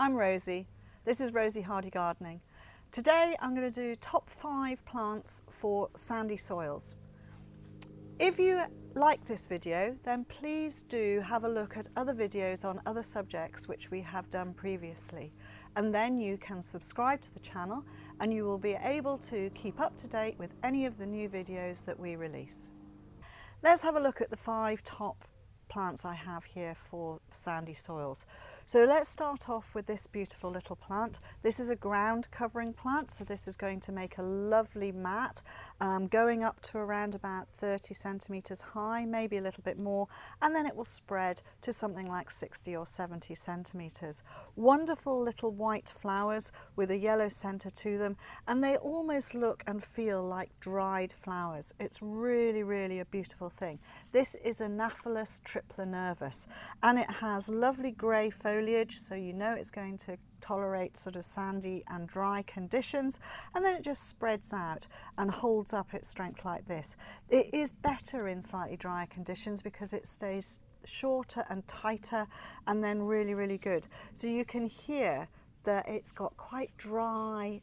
I'm Rosie. This is Rosy Hardy Gardening. Today I'm going to do top 5 plants for sandy soils. If you like this video, then please do have a look at other videos on other subjects which we have done previously, and then you can subscribe to the channel and you will be able to keep up to date with any of the new videos that we release. Let's have a look at the 5 top plants I have here for sandy soils. So let's start off with this beautiful little plant. This is a ground covering plant, so this is going to make a lovely mat going up to around about 30 centimetres high, maybe a little bit more, and then it will spread to something like 60 or 70 centimetres. Wonderful little white flowers with a yellow centre to them, and they almost look and feel like dried flowers. It's really a beautiful thing. This is Annapolis Tripler, and it has lovely grey foliage, so you know it's going to tolerate sort of sandy and dry conditions, and then it just spreads out and holds up its strength like this. It is better in slightly drier conditions because it stays shorter and tighter and then really good. So you can hear that it's got quite dry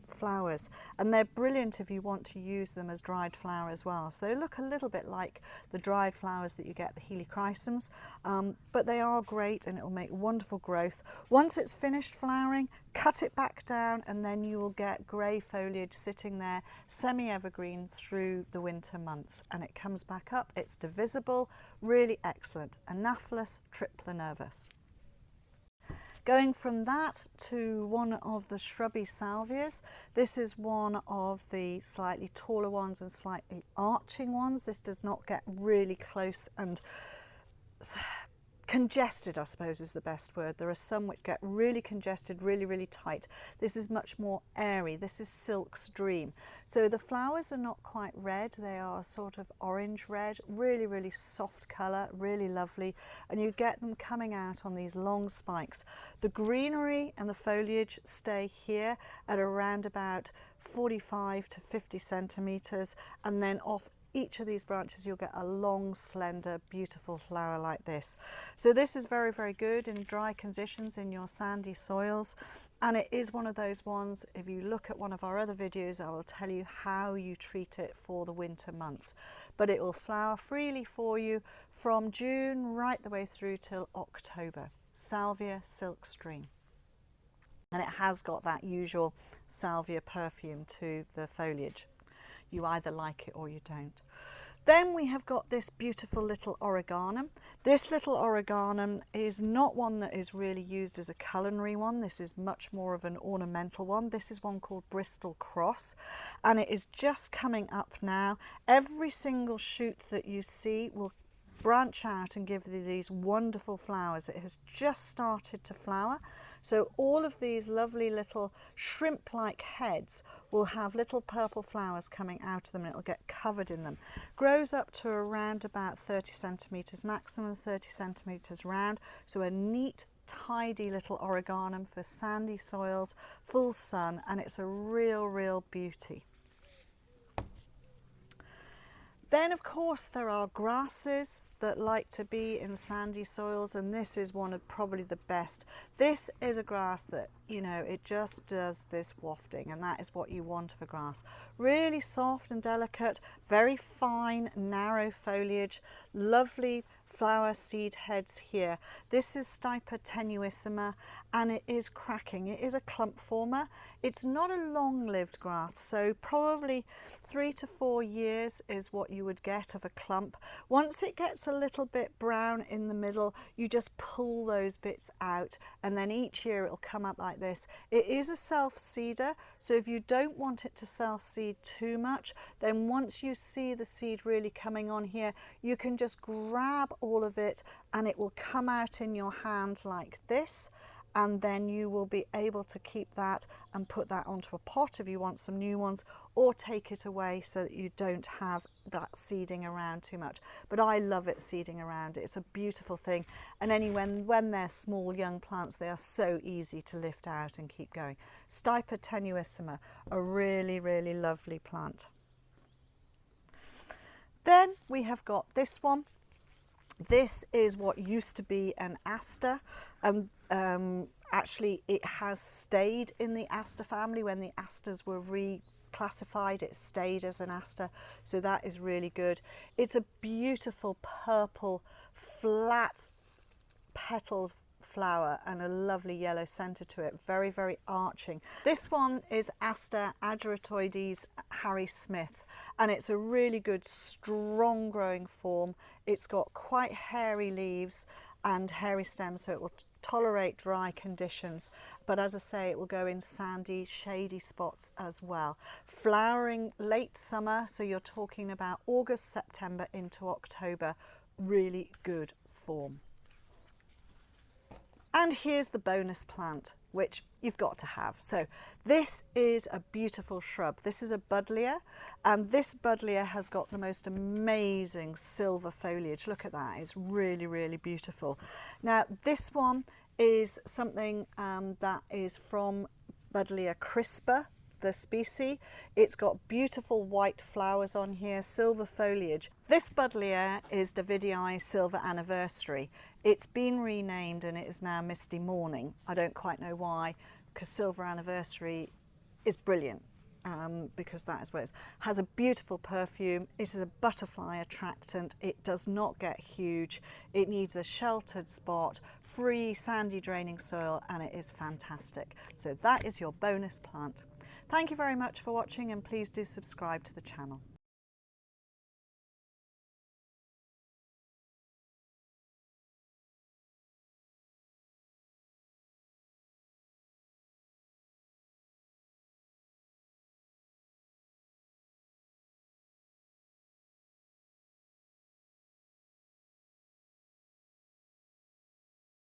flowers, and they're brilliant if you want to use them as dried flower as well. So they look a little bit like the dried flowers that you get, the helichrysums, but they are great and it will make wonderful growth. Once it's finished flowering, cut it back down and then you will get grey foliage sitting there, semi-evergreen through the winter months, and it comes back up. It's divisible, really excellent. Anaphalis Tripler. Going from that to one of the shrubby salvias. This is one of the slightly taller ones and slightly arching ones. This does not get really close and congested, I suppose is the best word. There are some which get really congested, really tight. This is much more airy. This is Silke's Dream. So the flowers are not quite red, they are sort of orange red, really soft colour, really lovely, and you get them coming out on these long spikes. The greenery and the foliage stay here at around about 45 to 50 centimetres, and then off each of these branches you'll get a long, slender, beautiful flower like this. So this is very good in dry conditions in your sandy soils, and it is one of those ones, if you look at one of our other videos, I will tell you how you treat it for the winter months. But it will flower freely for you from June right the way through till October. Salvia, Silke's Dream. And it has got that usual salvia perfume to the foliage. You either like it or you don't. Then we have got this beautiful little Origanum. This little Origanum is not one that is really used as a culinary one. This is much more of an ornamental one. This is one called Bristol Cross, and it is just coming up now. Every single shoot that you see will branch out and give you these wonderful flowers. It has just started to flower. So all of these lovely little shrimp-like heads will have little purple flowers coming out of them, and it'll get covered in them. Grows up to around about 30 centimetres, maximum 30 centimetres round. So a neat, tidy little Origanum for sandy soils, full sun, and it's a real beauty. Then of course there are grasses that like to be in sandy soils, and this is one of probably the best. This is a grass that, you know, it just does this wafting, and that is what you want of a grass. Really soft and delicate, very fine, narrow foliage, lovely flower seed heads here. This is Stipa Tenuissima, and it is cracking. It is a clump former. It's not a long-lived grass, so probably 3 to 4 years is what you would get of a clump. Once it gets a little bit brown in the middle, you just pull those bits out, and then each year it'll come up like this. It is a self-seeder, so if you don't want it to self-seed too much, then once you see the seed really coming on here, you can just grab all of it and it will come out in your hand like this, and then you will be able to keep that and put that onto a pot if you want some new ones, or take it away so that you don't have that seeding around too much. But I love it seeding around. It's a beautiful thing, and when they're small young plants, they are so easy to lift out and keep going. Stipa Tenuissima, a really lovely plant. Then we have got this one. This is what used to be an Aster, and actually it has stayed in the Aster family. When the Asters were reclassified, it stayed as an Aster, so that is really good. It's a beautiful purple flat petaled flower and a lovely yellow centre to it, very, very arching. This one is Aster ageratoides Harry Smith, and it's a really good strong growing form. It's got quite hairy leaves and hairy stems, so it will tolerate dry conditions, but as I say, it will go in sandy, shady spots as well. Flowering late summer, so you're talking about August, September into October. Really good form. And here's the bonus plant, which you've got to have. So this is a beautiful shrub. This is a Buddleja, and this Buddleja has got the most amazing silver foliage. Look at that, it's really, really beautiful. Now this one is something that is from Buddleja crispa, the species. It's got beautiful white flowers on here, silver foliage. This Buddleja is Davidii Silver Anniversary. It's been renamed and it is now Misty Morning. I don't quite know why, because Silver Anniversary is brilliant, because that is what it is. Has a beautiful perfume. It is a butterfly attractant. It does not get huge. It needs a sheltered spot, free sandy draining soil, and it is fantastic. So that is your bonus plant. Thank you very much for watching, and please do subscribe to the channel.